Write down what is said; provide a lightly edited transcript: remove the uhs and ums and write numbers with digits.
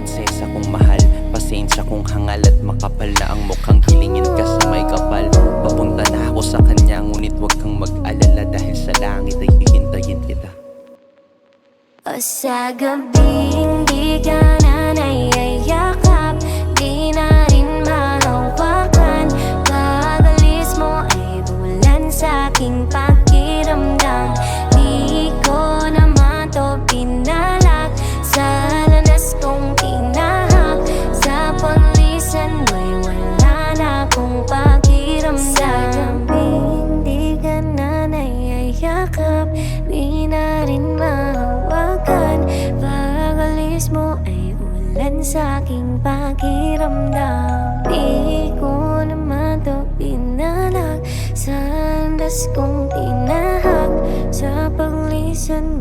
prinsesa kong mahal. Pasensya kong hangal at makapal na ang mukhang hilingin ka sa may kapal. Papunta na ako sa kanya, ngunit wag kang mag-alala, dahil sa langit ay hihintayin kita. O sa gabing di ka na naiayakap, di na rin mahawakan, pag-alis mo ay bulan sa aking pakiramdam. Di ko naman to pinalak, sa landas kong tinahak, sa paglisan mo'y wala na akong pakiramdam. Sa gabing di ka na naiayakap, di na rin mahawakan, pag-alis mo ay ulan sa aking pakiramdam. Di ko naman to pinalak, sa landas kong tinahak, sa paglisan